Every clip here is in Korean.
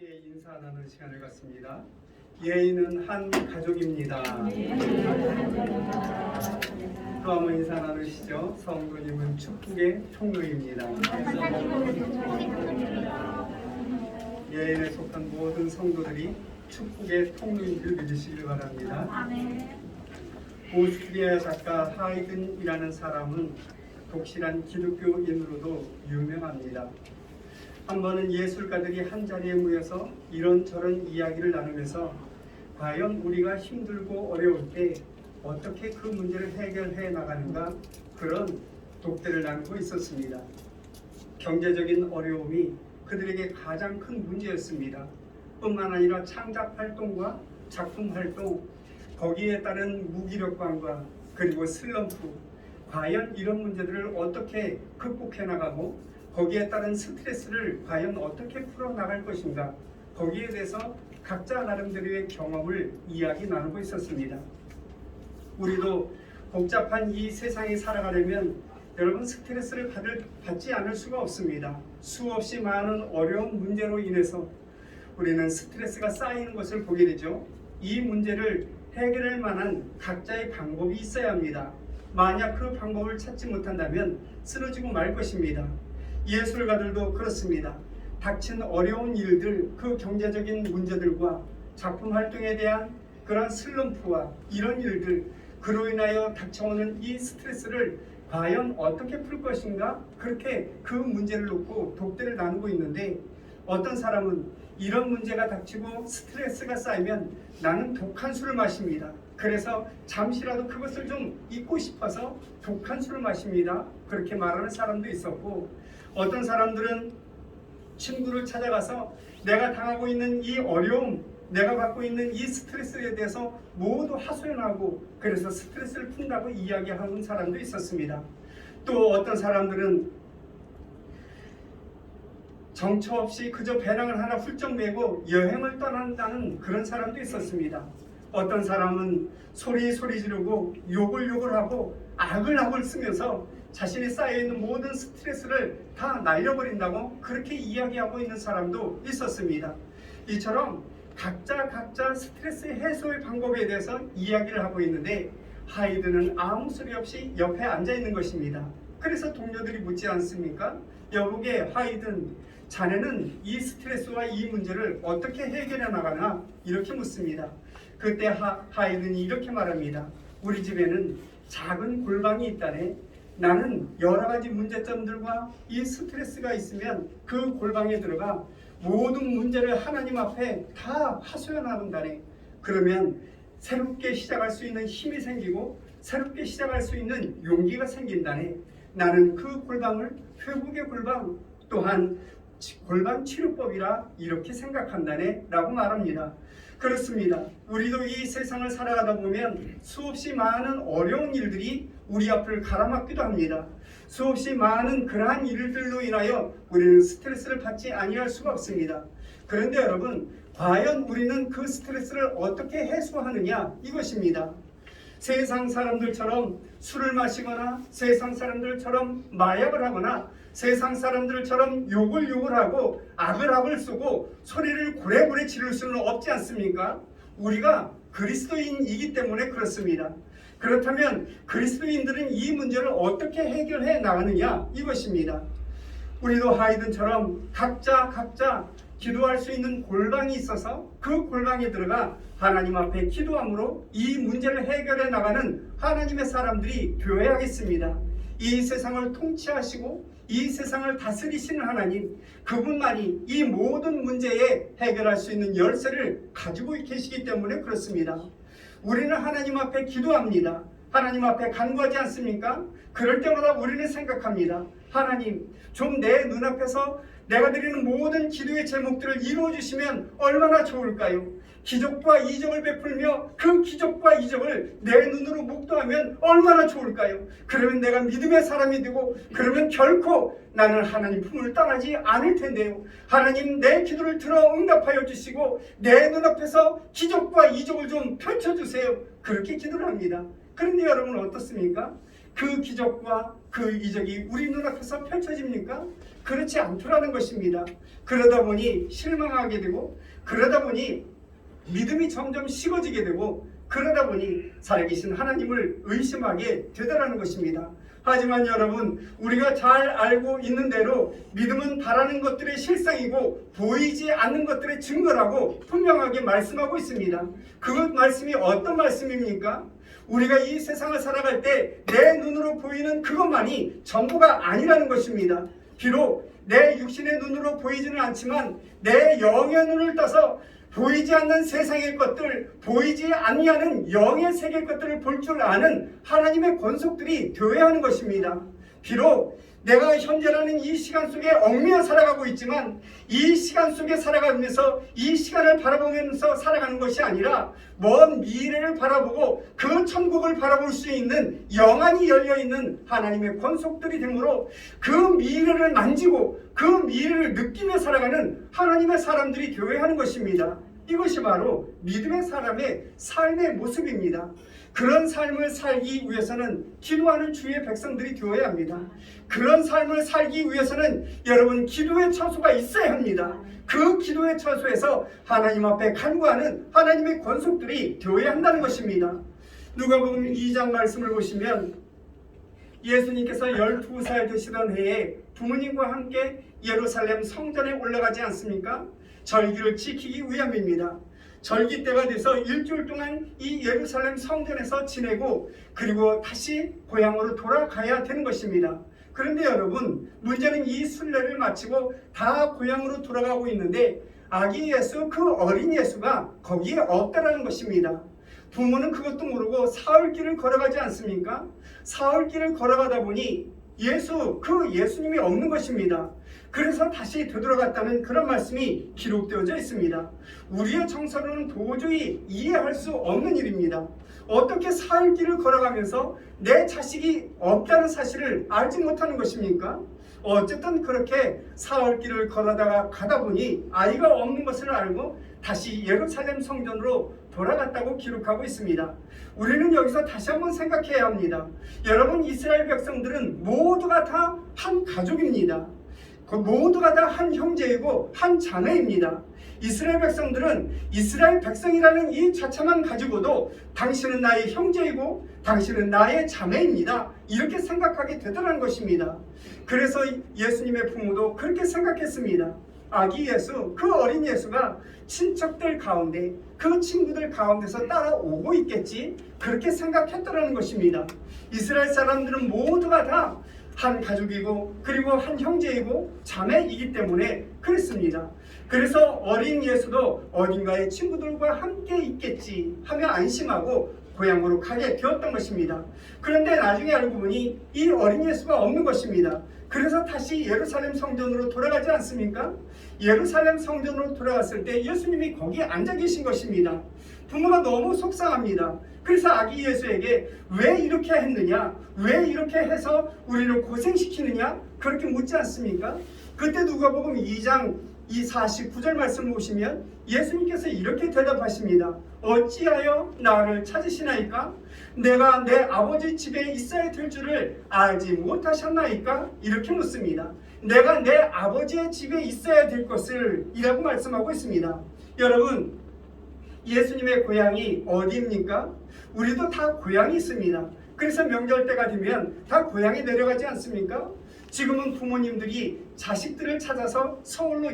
함께 인사 나누는 시간을 갖습니다. 예인은 한 가족입니다. 또 한번 인사 나누시죠. 성도님은 축복의 통로입니다. 예인에 속한 모든 성도들이 축복의 통로인 줄 믿으시길 바랍니다. 오스트리아 작가 하이든이라는 사람은 독실한 기독교인으로도 유명합니다. 한 번은 예술가들이 한자리에 모여서 이런저런 이야기를 나누면서 과연 우리가 힘들고 어려울 때 어떻게 그 문제를 해결해 나가는가, 그런 독대를 나누고 있었습니다. 경제적인 어려움이 그들에게 가장 큰 문제였습니다. 뿐만 아니라 창작 활동과 작품 활동, 거기에 따른 무기력감과 그리고 슬럼프, 과연 이런 문제들을 어떻게 극복해 나가고 거기에 따른 스트레스를 과연 어떻게 풀어나갈 것인가, 거기에 대해서 각자 나름대로의 경험을 이야기 나누고 있었습니다. 우리도 복잡한 이 세상에 살아가려면 여러분 스트레스를 받지 않을 수가 없습니다. 수없이 많은 어려운 문제로 인해서 우리는 스트레스가 쌓이는 것을 보게 되죠. 이 문제를 해결할 만한 각자의 방법이 있어야 합니다. 만약 그 방법을 찾지 못한다면 쓰러지고 말 것입니다. 예술가들도 그렇습니다. 닥친 어려운 일들, 그 경제적인 문제들과 작품 활동에 대한 그런 슬럼프와 이런 일들, 그로 인하여 닥쳐오는 이 스트레스를 과연 어떻게 풀 것인가, 그렇게 그 문제를 놓고 독대를 나누고 있는데, 어떤 사람은 이런 문제가 닥치고 스트레스가 쌓이면 나는 독한 술을 마십니다. 그래서 잠시라도 그것을 좀 잊고 싶어서 독한 술을 마십니다. 그렇게 말하는 사람도 있었고, 어떤 사람들은 친구를 찾아가서 내가 당하고 있는 이 어려움, 내가 받고 있는 이 스트레스에 대해서 모두 하소연하고 그래서 스트레스를 푼다고 이야기하는 사람도 있었습니다. 또 어떤 사람들은 정처 없이 그저 배낭을 하나 훌쩍 메고 여행을 떠난다는 그런 사람도 있었습니다. 어떤 사람은 소리 지르고 욕을 하고 악을 쓰면서 자신이 쌓여있는 모든 스트레스를 다 날려버린다고 그렇게 이야기하고 있는 사람도 있었습니다. 이처럼 각자 스트레스 해소의 방법에 대해서 이야기를 하고 있는데, 하이든은 아무 소리 없이 옆에 앉아 있는 것입니다. 그래서 동료들이 묻지 않습니까? 여보게 하이든, 자네는 이 스트레스와 이 문제를 어떻게 해결해 나가나? 이렇게 묻습니다. 그때 하이든이 이렇게 말합니다. 우리 집에는 작은 골방이 있다네. 나는 여러 가지 문제점들과 이 스트레스가 있으면 그 골방에 들어가 모든 문제를 하나님 앞에 다 하소연한다네. 그러면 새롭게 시작할 수 있는 힘이 생기고 새롭게 시작할 수 있는 용기가 생긴다네. 나는 그 골방을 회복의 골방, 또한 골방 치료법이라 이렇게 생각한다네 라고 말합니다. 그렇습니다. 우리도 이 세상을 살아가다 보면 수없이 많은 어려운 일들이 우리 앞을 가로막기도 합니다. 수없이 많은 그러한 일들로 인하여 우리는 스트레스를 받지 아니할 수가 없습니다. 그런데 여러분, 과연 우리는 그 스트레스를 어떻게 해소하느냐, 이것입니다. 세상 사람들처럼 술을 마시거나 세상 사람들처럼 마약을 하거나 세상 사람들처럼 욕을 하고 악을 쓰고 소리를 고래고래 지를 수는 없지 않습니까? 우리가 그리스도인이기 때문에 그렇습니다. 그렇다면 그리스도인들은 이 문제를 어떻게 해결해 나가느냐, 이것입니다. 우리도 하이든처럼 각자 기도할 수 있는 골방이 있어서 그 골방에 들어가 하나님 앞에 기도함으로 이 문제를 해결해 나가는 하나님의 사람들이 되어야겠습니다. 이 세상을 통치하시고 이 세상을 다스리시는 하나님, 그분만이 이 모든 문제에 해결할 수 있는 열쇠를 가지고 계시기 때문에 그렇습니다. 우리는 하나님 앞에 기도합니다. 하나님 앞에 간구하지 않습니까? 그럴 때마다 우리는 생각합니다. 하나님, 좀 내 눈앞에서 내가 드리는 모든 기도의 제목들을 이루어 주시면 얼마나 좋을까요? 기적과 이적을 베풀며 그 기적과 이적을 내 눈으로 목도하면 얼마나 좋을까요? 그러면 내가 믿음의 사람이 되고 그러면 결코 나는 하나님 품을 떠나지 않을 텐데요. 하나님, 내 기도를 들어 응답하여 주시고 내 눈앞에서 기적과 이적을 좀 펼쳐주세요. 그렇게 기도를 합니다. 그런데 여러분 어떻습니까? 그 기적과 그 이적이 우리 눈앞에서 펼쳐집니까? 그렇지 않더라는 것입니다. 그러다 보니 실망하게 되고, 그러다 보니 믿음이 점점 식어지게 되고, 그러다 보니 살아계신 하나님을 의심하게 되더라는 것입니다. 하지만 여러분, 우리가 잘 알고 있는 대로 믿음은 바라는 것들의 실상이고 보이지 않는 것들의 증거라고 분명하게 말씀하고 있습니다. 그 말씀이 어떤 말씀입니까? 우리가 이 세상을 살아갈 때 내 눈으로 보이는 그것만이 전부가 아니라는 것입니다. 비록 내 육신의 눈으로 보이지는 않지만 내 영의 눈을 떠서 보이지 않는 세상의 것들, 보이지 아니하는 영의 세계 것들을 볼 줄 아는 하나님의 권속들이 되어야 하는 것입니다. 비록 내가 현재라는 이 시간 속에 얽매여 살아가고 있지만 이 시간 속에 살아가면서 이 시간을 바라보면서 살아가는 것이 아니라 먼 미래를 바라보고 그 천국을 바라볼 수 있는 영안이 열려있는 하나님의 권속들이 되므로 그 미래를 만지고 그 미래를 느끼며 살아가는 하나님의 사람들이 되어야 하는 것입니다. 이것이 바로 믿음의 사람의 삶의 모습입니다. 그런 삶을 살기 위해서는 기도하는 주의 백성들이 되어야 합니다. 그런 삶을 살기 위해서는 여러분 기도의 처소가 있어야 합니다. 그 기도의 처소에서 하나님 앞에 간구하는 하나님의 권속들이 되어야 한다는 것입니다. 누가복음 2장 말씀을 보시면 예수님께서 12살 되시던 해에 부모님과 함께 예루살렘 성전에 올라가지 않습니까? 절기를 지키기 위함입니다. 절기 때가 돼서 일주일 동안 이 예루살렘 성전에서 지내고 그리고 다시 고향으로 돌아가야 되는 것입니다. 그런데 여러분, 문제는 이 순례를 마치고 다 고향으로 돌아가고 있는데 아기 예수, 그 어린 예수가 거기에 없다라는 것입니다. 부모는 그것도 모르고 사흘길을 걸어가지 않습니까? 사흘길을 걸어가다 보니 그 예수님이 없는 것입니다. 그래서 다시 되돌아갔다는 그런 말씀이 기록되어져 있습니다. 우리의 정서로는 도저히 이해할 수 없는 일입니다. 어떻게 사흘길을 걸어가면서 내 자식이 없다는 사실을 알지 못하는 것입니까? 어쨌든 그렇게 사흘길을 걸어다가 가다 보니 아이가 없는 것을 알고 다시 예루살렘 성전으로 돌아갔다고 기록하고 있습니다. 우리는 여기서 다시 한번 생각해야 합니다. 여러분, 이스라엘 백성들은 모두가 다 한 가족입니다. 모두가 다 한 형제이고 한 자매입니다. 이스라엘 백성들은 이스라엘 백성이라는 이 자체만 가지고도 당신은 나의 형제이고 당신은 나의 자매입니다. 이렇게 생각하게 되더라는 것입니다. 그래서 예수님의 부모도 그렇게 생각했습니다. 아기 예수, 그 어린 예수가 친척들 가운데, 그 친구들 가운데서 따라오고 있겠지, 그렇게 생각했더라는 것입니다. 이스라엘 사람들은 모두가 다 한 가족이고 그리고 한 형제이고 자매이기 때문에 그랬습니다. 그래서 어린 예수도 어딘가에 친구들과 함께 있겠지 하며 안심하고 고향으로 가게 되었던 것입니다. 그런데 나중에 알고 보니 이 어린 예수가 없는 것입니다. 그래서 다시 예루살렘 성전으로 돌아가지 않습니까? 예루살렘 성전으로 돌아갔을 때 예수님이 거기에 앉아 계신 것입니다. 부모가 너무 속상합니다. 그래서 아기 예수에게 왜 이렇게 했느냐, 왜 이렇게 해서 우리를 고생시키느냐, 그렇게 묻지 않습니까? 그때 누가복음 2장 이 49절 말씀을 보시면 예수님께서 이렇게 대답하십니다. 어찌하여 나를 찾으시나이까? 내가 내 아버지 집에 있어야 될 줄을 알지 못하셨나이까? 이렇게 묻습니다. 내가 내 아버지의 집에 있어야 될 것을 이라고 말씀하고 있습니다. 여러분, 예수님의 고향이 어디입니까? 우리도 다 고향이 있습니다. 그래서 명절 때가 되면 다 고향에 내려가지 않습니까? 지금은 부모님들이 자식들을 찾아서 서울로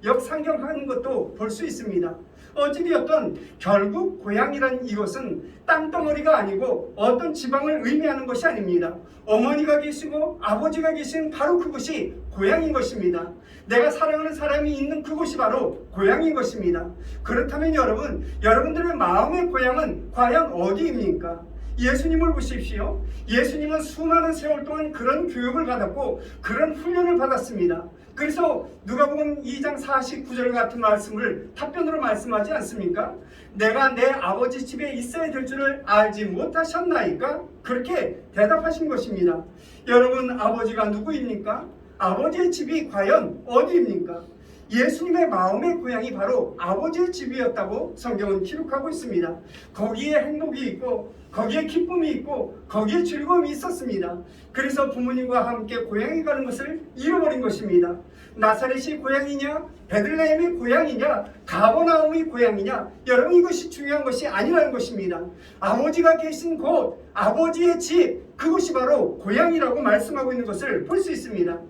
역상경하는 것도 볼 수 있습니다. 어찌되었든 결국 고향이란 이것은 땅덩어리가 아니고 어떤 지방을 의미하는 것이 아닙니다. 어머니가 계시고 아버지가 계신 바로 그곳이 고향인 것입니다. 내가 사랑하는 사람이 있는 그곳이 바로 고향인 것입니다. 그렇다면 여러분들의 마음의 고향은 과연 어디입니까? 예수님을 보십시오. 예수님은 수많은 세월 동안 그런 교육을 받았고 그런 훈련을 받았습니다. 그래서 누가복음 2장 49절 같은 말씀을 답변으로 말씀하지 않습니까? 내가 내 아버지 집에 있어야 될 줄을 알지 못하셨나이까? 그렇게 대답하신 것입니다. 여러분, 아버지가 누구입니까? 아버지의 집이 과연 어디입니까? 예수님의 마음의 고향이 바로 아버지의 집이었다고 성경은 기록하고 있습니다. 거기에 행복이 있고 거기에 기쁨이 있고 거기에 즐거움이 있었습니다. 그래서 부모님과 함께 고향에 가는 것을 잃어버린 것입니다. 나사렛이 고향이냐, 베들레헴이 고향이냐, 가버나움이 고향이냐, 여러분 이것이 중요한 것이 아니라는 것입니다. 아버지가 계신 곳, 아버지의 집, 그것이 바로 고향이라고 말씀하고 있는 것을 볼 수 있습니다.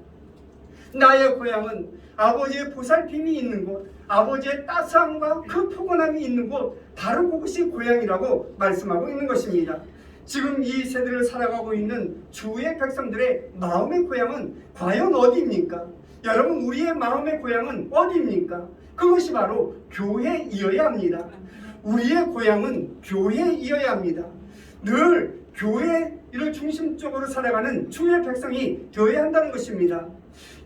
나의 고향은 아버지의 보살핌이 있는 곳, 아버지의 따스함과 그 포근함이 있는 곳, 바로 그것이 고향이라고 말씀하고 있는 것입니다. 지금 이 세대를 살아가고 있는 주의 백성들의 마음의 고향은 과연 어디입니까? 여러분, 우리의 마음의 고향은 어디입니까? 그것이 바로 교회이어야 합니다. 우리의 고향은 교회이어야 합니다. 늘 교회를 중심적으로 살아가는 주의 백성이 되어야 한다는 것입니다.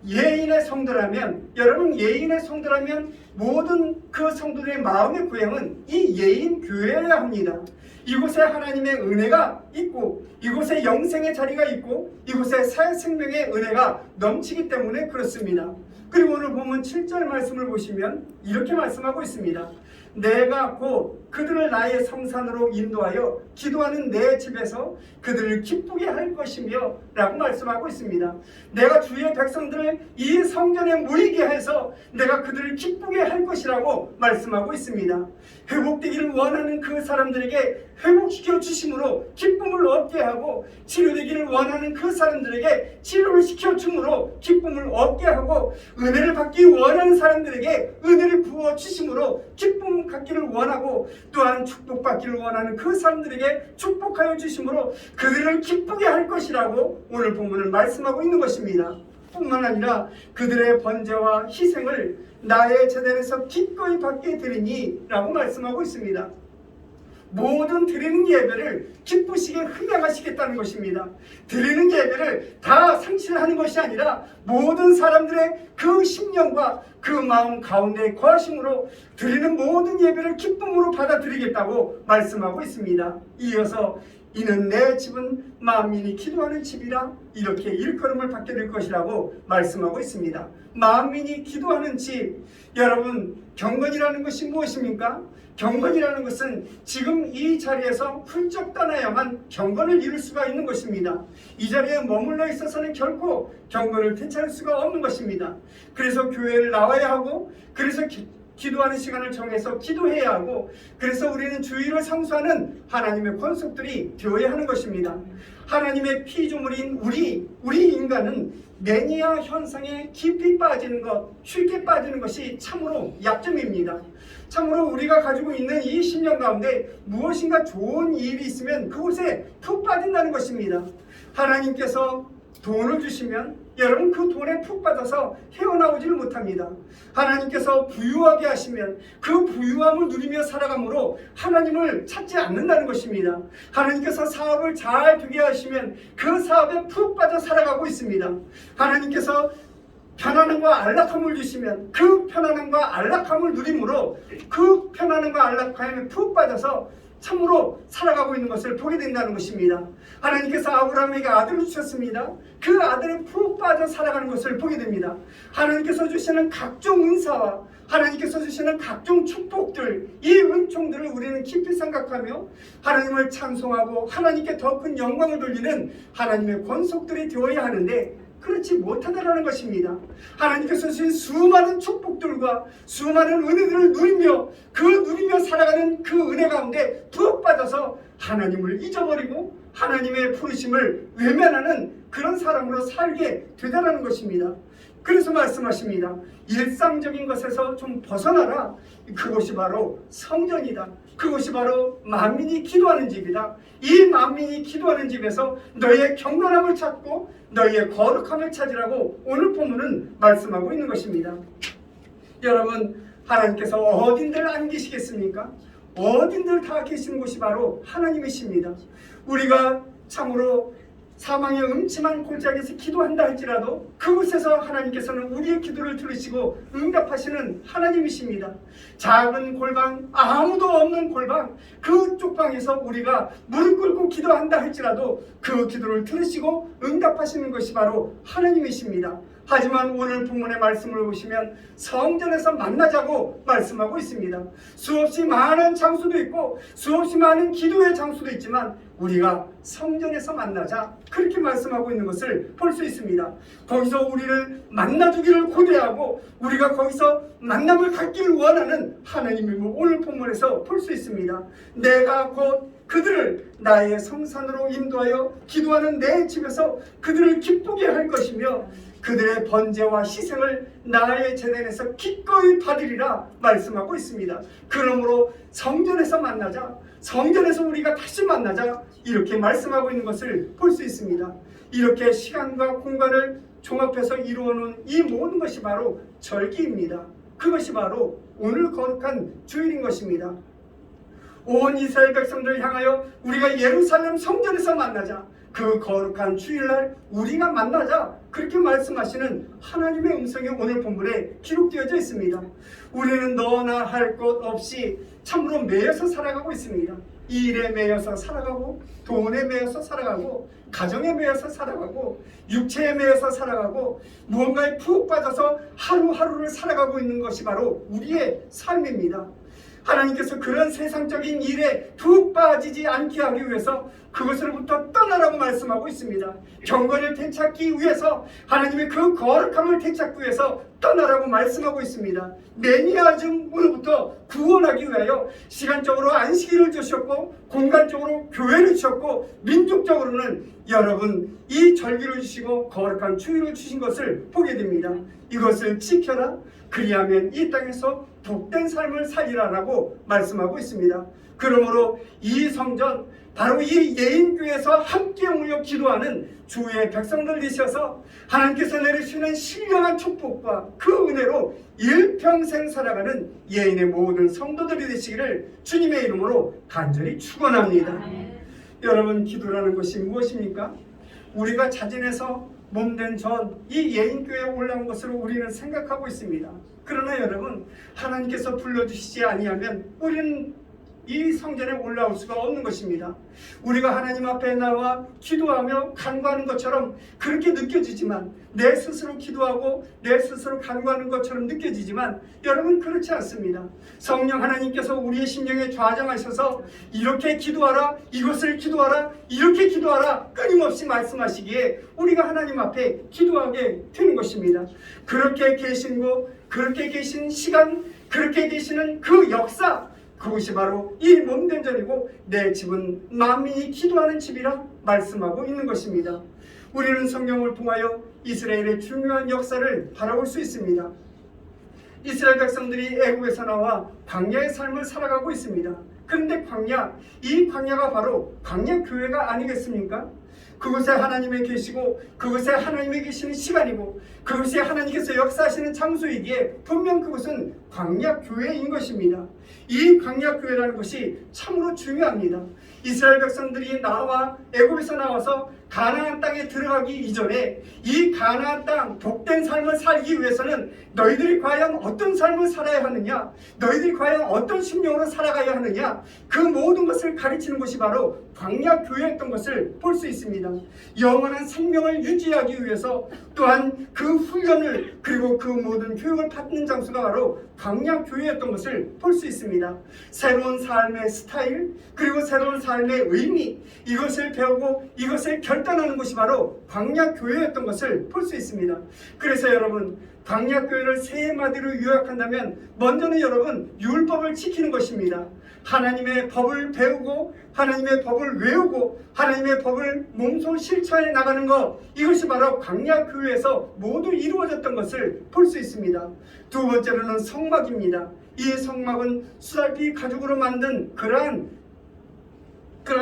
예인의 성도라면, 여러분 예인의 성도라면 모든 그 성도들의 마음의 고향은 이 예인 교회여야 합니다. 이곳에 하나님의 은혜가 있고 이곳에 영생의 자리가 있고 이곳에 사회생명의 은혜가 넘치기 때문에 그렇습니다. 그리고 오늘 보면 7절 말씀을 보시면 이렇게 말씀하고 있습니다. 내가 곧 그들을 나의 성산으로 인도하여 기도하는 내 집에서 그들을 기쁘게 할 것이며 라고 말씀하고 있습니다. 내가 주의 백성들을 이 성전에 모이게 해서 내가 그들을 기쁘게 할 것이라고 말씀하고 있습니다. 회복되기를 원하는 그 사람들에게 회복시켜 주심으로 기쁨을 얻게 하고, 치료되기를 원하는 그 사람들에게 치료를 시켜 줌으로 기쁨을 얻게 하고, 은혜를 받기 원하는 사람들에게 은혜를 부어 주심으로 기쁨 갖기를 원하고, 또한 축복받기를 원하는 그 사람들에게 축복하여 주심으로 그들을 기쁘게 할 것이라고 오늘 본문은 말씀하고 있는 것입니다. 뿐만 아니라 그들의 번제와 희생을 나의 제단에서 기꺼이 받게 드리니 라고 말씀하고 있습니다. 모든 드리는 예배를 기쁘시게 흥양하시겠다는 것입니다. 드리는 예배를 다 상실하는 것이 아니라 모든 사람들의 그 심령과 그 마음 가운데 거하심으로 드리는 모든 예배를 기쁨으로 받아들이겠다고 말씀하고 있습니다. 이어서 이는 내 집은 만민이 기도하는 집이라 이렇게 일컬음을 받게 될 것이라고 말씀하고 있습니다. 만민이 기도하는 집, 여러분 경건이라는 것이 무엇입니까? 경건이라는 것은 지금 이 자리에서 훌쩍 떠나야만 경건을 이룰 수가 있는 것입니다. 이 자리에 머물러 있어서는 결코 경건을 되찾을 수가 없는 것입니다. 그래서 교회를 나와야 하고, 그래서 기도하는 시간을 정해서 기도해야 하고, 그래서 우리는 주의를 상수하는 하나님의 권속들이 되어야 하는 것입니다. 하나님의 피조물인 우리 인간은 매니아 현상에 깊이 빠지는 것, 쉽게 빠지는 것이 참으로 약점입니다. 참으로 우리가 가지고 있는 이 심령 가운데 무엇인가 좋은 일이 있으면 그곳에 푹 빠진다는 것입니다. 하나님께서 돈을 주시면 여러분 그 돈에 푹 빠져서 헤어나오지를 못합니다. 하나님께서 부유하게 하시면 그 부유함을 누리며 살아가므로 하나님을 찾지 않는다는 것입니다. 하나님께서 사업을 잘 되게 하시면 그 사업에 푹 빠져 살아가고 있습니다. 하나님께서 편안함과 안락함을 주시면 그 편안함과 안락함을 누림으로 그 편안함과 안락함에 푹 빠져서 참으로 살아가고 있는 것을 보게 된다는 것입니다. 하나님께서 아브라함에게 아들을 주셨습니다. 그 아들에 푹 빠져 살아가는 것을 보게 됩니다. 하나님께서 주시는 각종 은사와 하나님께서 주시는 각종 축복들, 이 은총들을 우리는 깊이 생각하며 하나님을 찬송하고 하나님께 더 큰 영광을 돌리는 하나님의 권속들이 되어야 하는데 그렇지 못하다라는 것입니다. 하나님께서 주신 수많은 축복들과 수많은 은혜들을 누리며 살아가는 그 은혜 가운데 푹 빠져서 하나님을 잊어버리고 하나님의 부르심을 외면하는 그런 사람으로 살게 되다라는 것입니다. 그래서 말씀하십니다. 일상적인 것에서 좀 벗어나라. 그것이 바로 성전이다. 그것이 바로 만민이 기도하는 집이다. 이 만민이 기도하는 집에서 너희의 경건함을 찾고 너희의 거룩함을 찾으라고 오늘 본문은 말씀하고 있는 것입니다. 여러분, 하나님께서 어딘들 안 계시겠습니까? 어딘들 다 계시는 곳이 바로 하나님이십니다. 우리가 참으로 사망의 음침한 골짜기에서 기도한다 할지라도 그곳에서 하나님께서는 우리의 기도를 들으시고 응답하시는 하나님이십니다. 작은 골방, 아무도 없는 골방, 그쪽 방에서 우리가 무릎 꿇고 기도한다 할지라도 그 기도를 들으시고 응답하시는 것이 바로 하나님이십니다. 하지만 오늘 본문의 말씀을 보시면 성전에서 만나자고 말씀하고 있습니다. 수없이 많은 장소도 있고 수없이 많은 기도의 장소도 있지만 우리가 성전에서 만나자 그렇게 말씀하고 있는 것을 볼 수 있습니다. 거기서 우리를 만나주기를 고대하고 우리가 거기서 만남을 갖기를 원하는 하나님의 오늘 본문에서 볼 수 있습니다. 내가 곧 그들을 나의 성산으로 인도하여 기도하는 내 집에서 그들을 기쁘게 할 것이며 그들의 번제와 희생을 나의 제단에서 기꺼이 받으리라 말씀하고 있습니다. 그러므로 성전에서 만나자, 성전에서 우리가 다시 만나자 이렇게 말씀하고 있는 것을 볼 수 있습니다. 이렇게 시간과 공간을 종합해서 이루어놓은 이 모든 것이 바로 절기입니다. 그것이 바로 오늘 거룩한 주일인 것입니다. 온 이스라엘 백성들을 향하여 우리가 예루살렘 성전에서 만나자, 그 거룩한 주일날 우리가 만나자 그렇게 말씀하시는 하나님의 음성이 오늘 본문에 기록되어져 있습니다. 우리는 너나 할 것 없이 참으로 매여서 살아가고 있습니다. 일에 매여서 살아가고 돈에 매여서 살아가고 가정에 매여서 살아가고 육체에 매여서 살아가고 무언가에 푹 빠져서 하루하루를 살아가고 있는 것이 바로 우리의 삶입니다. 하나님께서 그런 세상적인 일에 푹 빠지지 않게 하기 위해서 그것으로부터 떠나라고 말씀하고 있습니다. 경건을 되찾기 위해서 하나님의 그 거룩함을 되찾기 위해서 떠나라고 말씀하고 있습니다. 매니아즘으로부터 구원하기 위하여 시간적으로 안식일을 주셨고 공간적으로 교회를 주셨고 민족적으로는 여러분 이 절기를 주시고 거룩한 주일을 주신 것을 보게 됩니다. 이것을 지켜라. 그리하면 이 땅에서 복된 삶을 살리라라고 말씀하고 있습니다. 그러므로 이 성전 바로 이 예인교회에서 함께 모여 기도하는 주의 백성들 되셔서 하나님께서 내리시는 신령한 축복과 그 은혜로 일평생 살아가는 예인의 모든 성도들이 되시기를 주님의 이름으로 간절히 축원합니다. 여러분, 기도라는 것이 무엇입니까? 우리가 자진해서 몸된 전 이 예인교회에 올라온 것으로 우리는 생각하고 있습니다. 그러나 여러분, 하나님께서 불러주시지 아니하면 우리는 이 성전에 올라올 수가 없는 것입니다. 우리가 하나님 앞에 나와 기도하며 간구하는 것처럼 그렇게 느껴지지만, 내 스스로 기도하고 내 스스로 간구하는 것처럼 느껴지지만 여러분, 그렇지 않습니다. 성령 하나님께서 우리의 심령에 좌정하셔서 이렇게 기도하라, 이것을 기도하라, 이렇게 기도하라 끊임없이 말씀하시기에 우리가 하나님 앞에 기도하게 되는 것입니다. 그렇게 계신 곳, 그렇게 계신 시간, 그렇게 계시는 그 역사, 그것이 바로 이 몸된 전이고 내 집은 만민이 기도하는 집이라 말씀하고 있는 것입니다. 우리는 성경을 통하여 이스라엘의 중요한 역사를 바라볼 수 있습니다. 이스라엘 백성들이 애국에서 나와 광야의 삶을 살아가고 있습니다. 그런데 광야, 이 광야가 바로 광야 교회가 아니겠습니까? 그곳에 하나님이 계시고 그곳에 하나님이 계시는 시간이고 그곳에 하나님께서 역사하시는 장소이기에 분명 그곳은 광야 교회인 것입니다. 이 광야 교회라는 것이 참으로 중요합니다. 이스라엘 백성들이 나와 애굽에서 나와서 가나안 땅에 들어가기 이전에 이 가나안 땅 복된 삶을 살기 위해서는 너희들이 과연 어떤 삶을 살아야 하느냐, 너희들이 과연 어떤 심령으로 살아가야 하느냐, 그 모든 것을 가르치는 것이 바로 광야 교회였던 것을 볼 수 있습니다. 영원한 생명을 유지하기 위해서 또한 그 훈련을 그리고 그 모든 교육을 받는 장소가 바로 광야 교회였던 것을 볼 수 있습니다. 새로운 삶의 스타일 그리고 새로운 삶의 의미, 이것을 배우고 이것을 결단하는 것이 바로 광야 교회였던 것을 볼 수 있습니다. 그래서 여러분, 광야 교회를 세 마디로 요약한다면 먼저는 여러분, 율법을 지키는 것입니다. 하나님의 법을 배우고 하나님의 법을 외우고 하나님의 법을 몸소 실천해 나가는 것, 이것이 바로 광야 교회에서 모두 이루어졌던 것을 볼 수 있습니다. 두 번째로는 성막입니다. 이 성막은 수달피 가죽으로 만든 그러한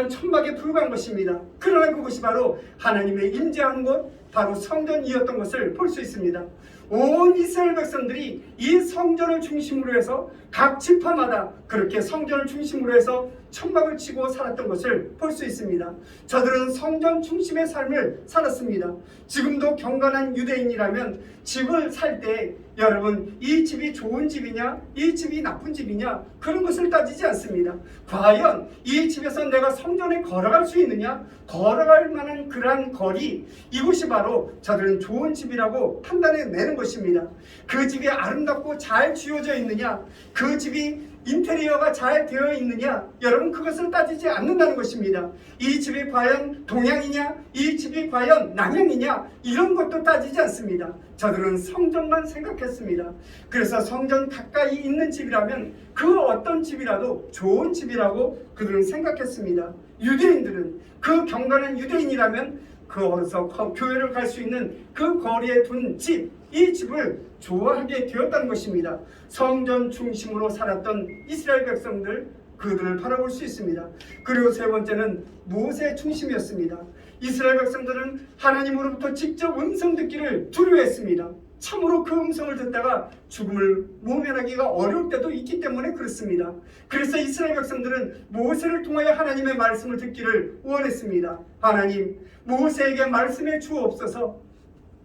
천막에 불과한 것입니다. 그러나 그것이 바로 하나님의 임재하는 곳, 바로 성전이었던 것을 볼 수 있습니다. 온 이스라엘 백성들이 이 성전을 중심으로 해서 각 지파마다 그렇게 성전을 중심으로 해서 천막을 치고 살았던 것을 볼 수 있습니다. 저들은 성전 중심의 삶을 살았습니다. 지금도 경건한 유대인이라면 집을 살 때 여러분 이 집이 좋은 집이냐 이 집이 나쁜 집이냐 그런 것을 따지지 않습니다. 과연 이 집에서 내가 성전에 걸어갈 수 있느냐, 걸어갈 만한 그러한 거리, 이곳이 바로 저들은 좋은 집이라고 판단해내는 것입니다. 그 집이 아름답고 잘 지어져 있느냐, 그 집이 인테리어가 잘 되어 있느냐, 여러분 그것을 따지지 않는다는 것입니다. 이 집이 과연 동양이냐, 이 집이 과연 남양이냐, 이런 것도 따지지 않습니다. 저들은 성전만 생각했습니다. 그래서 성전 가까이 있는 집이라면 그 어떤 집이라도 좋은 집이라고 그들은 생각했습니다. 유대인들은, 그 경건한 유대인이라면 그어서 교회를 갈 수 있는 그 거리에 둔 집, 이 집을 좋아하게 되었다는 것입니다. 성전 중심으로 살았던 이스라엘 백성들, 그들을 바라볼 수 있습니다. 그리고 세 번째는 모세 중심이었습니다. 이스라엘 백성들은 하나님으로부터 직접 음성 듣기를 두려워했습니다. 참으로 그 음성을 듣다가 죽음을 모면하기가 어려울 때도 있기 때문에 그렇습니다. 그래서 이스라엘 백성들은 모세를 통하여 하나님의 말씀을 듣기를 원했습니다. 하나님, 모세에게 말씀해 주옵소서.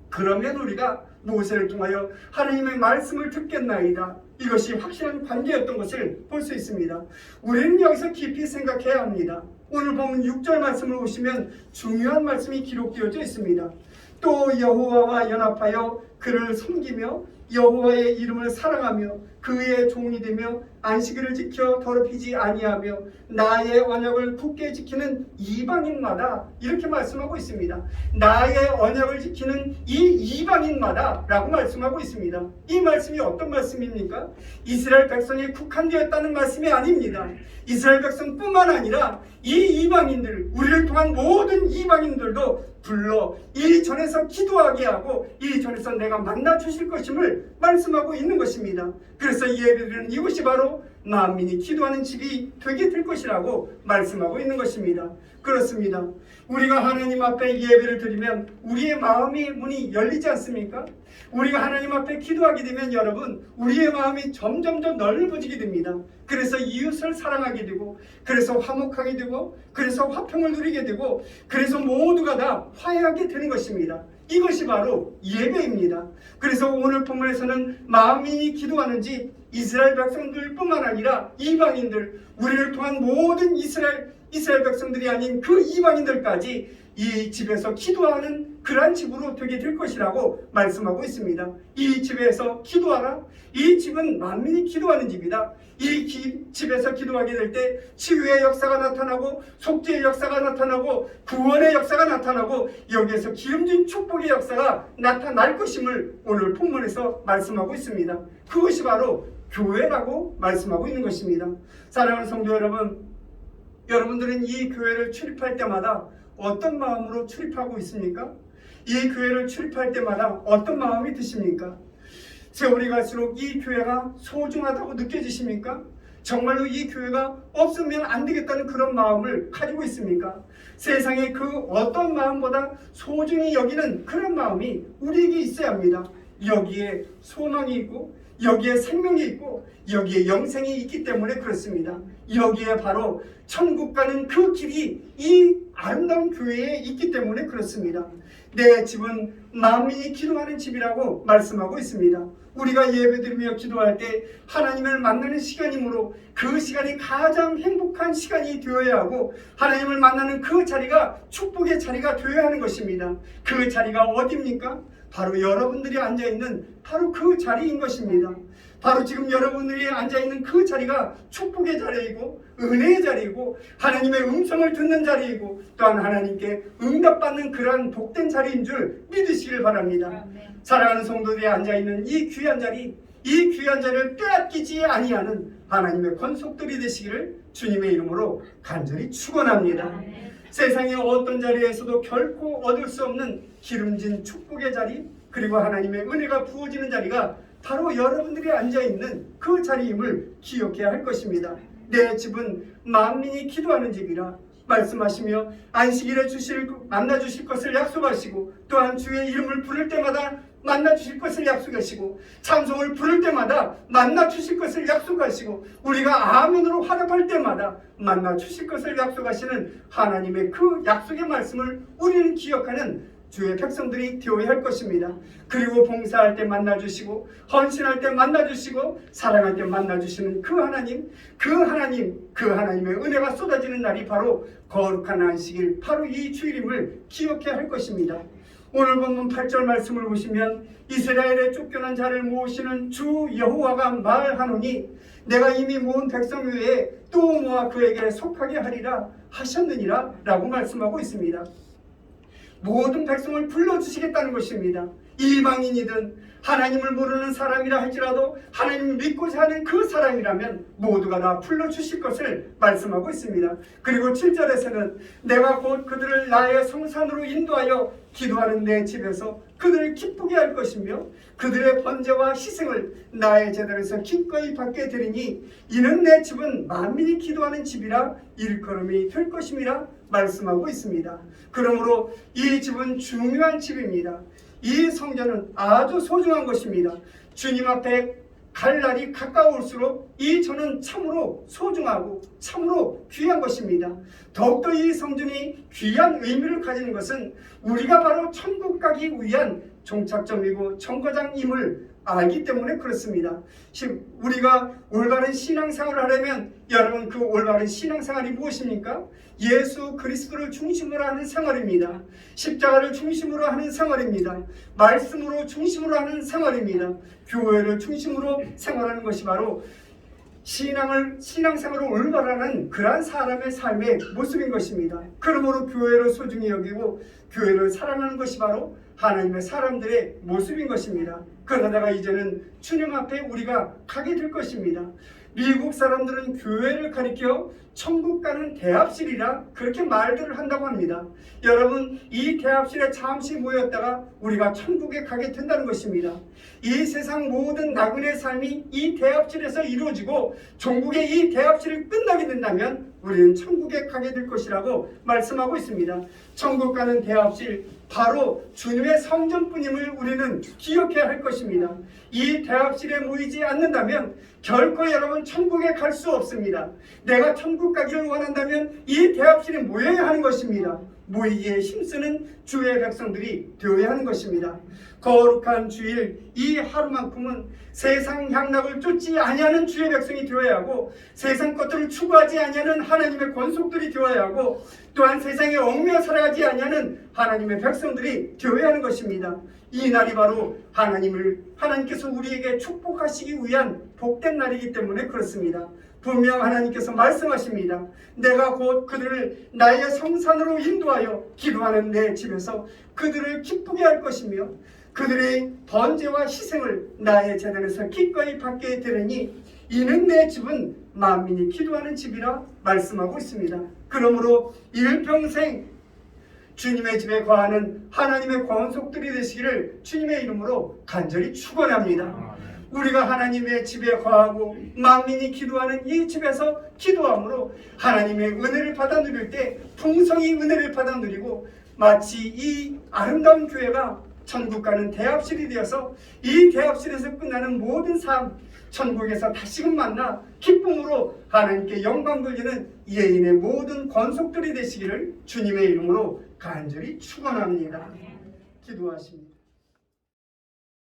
그러면 우리가 모세를 통하여 하나님의 말씀을 듣겠나이다. 이것이 확실한 관계였던 것을 볼 수 있습니다. 우리는 여기서 깊이 생각해야 합니다. 오늘 보면 6절 말씀을 보시면 중요한 말씀이 기록되어져 있습니다. 또 여호와와 연합하여 그를 섬기며 여호와의 이름을 사랑하며 그의 종이 되며 안식일을 지켜 더럽히지 아니하며 나의 언약을 굳게 지키는 이방인마다, 이렇게 말씀하고 있습니다. 나의 언약을 지키는 이 이방인마다 라고 말씀하고 있습니다. 이 말씀이 어떤 말씀입니까? 이스라엘 백성에 국한되었다는 말씀이 아닙니다. 이스라엘 백성뿐만 아니라 이 이방인들, 우리를 통한 모든 이방인들도 불러 이 전에서 기도하게 하고 이 전에서 내가 만나 주실 것임을 말씀하고 있는 것입니다. 그래서 예배드리는 이곳이 바로 만민이 기도하는 집이 되게 될 것이라고 말씀하고 있는 것입니다. 그렇습니다. 우리가 하나님 앞에 예배를 드리면 우리의 마음의 문이 열리지 않습니까? 우리가 하나님 앞에 기도하게 되면 여러분, 우리의 마음이 점점 더 넓어지게 됩니다. 그래서 이웃을 사랑하게 되고, 그래서 화목하게 되고, 그래서 화평을 누리게 되고, 그래서 모두가 다 화해하게 되는 것입니다. 이것이 바로 예배입니다. 그래서 오늘 본문에서는 만민이 기도하는지 이스라엘 백성들뿐만 아니라 이방인들, 우리를 통한 모든 이스라엘 백성들이 아닌 그 이방인들까지 이 집에서 기도하는 그러한 집으로 되게 될 것이라고 말씀하고 있습니다. 이 집에서 기도하라. 이 집은 만민이 기도하는 집이다. 이 집에서 기도하게 될 때 치유의 역사가 나타나고, 속죄의 역사가 나타나고, 구원의 역사가 나타나고, 여기에서 기름진 축복의 역사가 나타날 것임을 오늘 본문에서 말씀하고 있습니다. 그것이 바로 교회라고 말씀하고 있는 것입니다. 사랑하는 성도 여러분, 여러분들은 이 교회를 출입할 때마다 어떤 마음으로 출입하고 있습니까? 이 교회를 출입할 때마다 어떤 마음이 드십니까? 세월이 갈수록 이 교회가 소중하다고 느껴지십니까? 정말로 이 교회가 없으면 안 되겠다는 그런 마음을 가지고 있습니까? 세상에 그 어떤 마음보다 소중히 여기는 그런 마음이 우리에게 있어야 합니다. 여기에 소망이 있고, 여기에 생명이 있고, 여기에 영생이 있기 때문에 그렇습니다. 여기에 바로 천국 가는 그 길이 이 아름다운 교회에 있기 때문에 그렇습니다. 내 집은 만민이 기도하는 집이라고 말씀하고 있습니다. 우리가 예배드리며 기도할 때 하나님을 만나는 시간이므로 그 시간이 가장 행복한 시간이 되어야 하고, 하나님을 만나는 그 자리가 축복의 자리가 되어야 하는 것입니다. 그 자리가 어디입니까? 바로 여러분들이 앉아있는 바로 그 자리인 것입니다. 바로 지금 여러분들이 앉아있는 그 자리가 축복의 자리이고, 은혜의 자리이고, 하나님의 음성을 듣는 자리이고, 또한 하나님께 응답받는 그러한 복된 자리인 줄 믿으시길 바랍니다. 사랑하는 성도들이 앉아있는 이 귀한 자리, 이 귀한 자리를 빼앗기지 아니하는 하나님의 권속들이 되시기를 주님의 이름으로 간절히 축원합니다. 세상의 어떤 자리에서도 결코 얻을 수 없는 기름진 축복의 자리, 그리고 하나님의 은혜가 부어지는 자리가 바로 여러분들이 앉아있는 그 자리임을 기억해야 할 것입니다. 내 집은 만민이 기도하는 집이라 말씀하시며 안식일에 만나 주실 것을 약속하시고, 또한 주의 이름을 부를 때마다 만나 주실 것을 약속하시고 찬송을 부를 때마다 만나 주실 것을 약속하시고 우리가 아멘으로 화답할 때마다 만나 주실 것을 약속하시는 하나님의 그 약속의 말씀을 우리는 기억하는 주의 백성들이 되어야 할 것입니다. 그리고 봉사할 때 만나주시고 헌신할 때 만나주시고 사랑할 때 만나주시는 그 하나님의 은혜가 쏟아지는 날이 바로 거룩한 안식일, 바로 이 주일임을 기억해야 할 것입니다. 오늘 본문 8절 말씀을 보시면 이스라엘에 쫓겨난 자를 모으시는 주 여호와가 말하노니 내가 이미 모은 백성 외에 또 모아 그에게 속하게 하리라 하셨느니라 라고 말씀하고 있습니다. 모든 백성을 불러주시겠다는 것입니다. 이방인이든 하나님을 모르는 사람이라 할지라도 하나님을 믿고자 하는 그 사람이라면 모두가 다 불러주실 것을 말씀하고 있습니다. 그리고 7절에서는 내가 곧 그들을 나의 성산으로 인도하여 기도하는 내 집에서 그들을 기쁘게 할 것이며 그들의 번제와 희생을 나의 제단에서 기꺼이 받게 되리니 이는 내 집은 만민이 기도하는 집이라 일컬음이 될 것임이라 말씀하고 있습니다. 그러므로 이 집은 중요한 집입니다. 이 성전은 아주 소중한 것입니다. 주님 앞에 갈 날이 가까울수록 이 전은 참으로 소중하고 참으로 귀한 것입니다. 더욱더 이 성전이 귀한 의미를 가지는 것은 우리가 바로 천국 가기 위한 종착점이고 정거장임을 알기 때문에 그렇습니다. 우리가 올바른 신앙생활을 하려면 여러분 그 올바른 신앙생활이 무엇입니까? 예수 그리스도를 중심으로 하는 생활입니다. 십자가를 중심으로 하는 생활입니다. 말씀으로 중심으로 하는 생활입니다. 교회를 중심으로 생활하는 것이 바로 신앙생활을 올바르는 그러한 사람의 삶의 모습인 것입니다. 그러므로 교회를 소중히 여기고 교회를 사랑하는 것이 바로 하나님의 사람들의 모습인 것입니다. 그러다가 이제는 주님 앞에 우리가 가게 될 것입니다. 미국 사람들은 교회를 가리켜 천국 가는 대합실이라 그렇게 말들을 한다고 합니다. 여러분, 이 대합실에 잠시 모였다가 우리가 천국에 가게 된다는 것입니다. 이 세상 모든 나그네 삶이 이 대합실에서 이루어지고 종국의 이 대합실이 끝나게 된다면 우리는 천국에 가게 될 것이라고 말씀하고 있습니다. 천국 가는 대합실, 바로 주님의 성전뿐임을 우리는 기억해야 할 것입니다. 이 대합실에 모이지 않는다면 결코 여러분 천국에 갈 수 없습니다. 내가 천국 가기를 원한다면 이 대합실에 모여야 하는 것입니다. 모이기에 힘쓰는 주의 백성들이 되어야 하는 것입니다. 거룩한 주일 이 하루만큼은 세상 향락을 쫓지 아니하는 주의 백성이 되어야 하고 세상 것들을 추구하지 아니하는 하나님의 권속들이 되어야 하고 또한 세상에 얽매여 살아가지 아니하는 하나님의 백성들이 되어야 하는 것입니다. 이 날이 바로 하나님께서 우리에게 축복하시기 위한 복된 날이기 때문에 그렇습니다. 분명 하나님께서 말씀하십니다. 내가 곧 그들을 나의 성산으로 인도하여 기도하는 내 집에서 그들을 기쁘게 할 것이며 그들의 번제와 희생을 나의 제단에서 기꺼이 받게 되리니 이는 내 집은 만민이 기도하는 집이라 말씀하고 있습니다. 그러므로 일평생 주님의 집에 거하는 하나님의 권속들이 되시기를 주님의 이름으로 간절히 축원합니다. 우리가 하나님의 집에 거하고 만민이 기도하는 이 집에서 기도함으로 하나님의 은혜를 받아 누릴 때 풍성히 은혜를 받아 누리고 마치 이 아름다운 교회가 천국 가는 대합실이 되어서 이 대합실에서 끝나는 모든 삶, 천국에서 다시금 만나 기쁨으로 하나님께 영광 돌리는 예인의 모든 권속들이 되시기를 주님의 이름으로 간절히 축원합니다. 기도하십니다.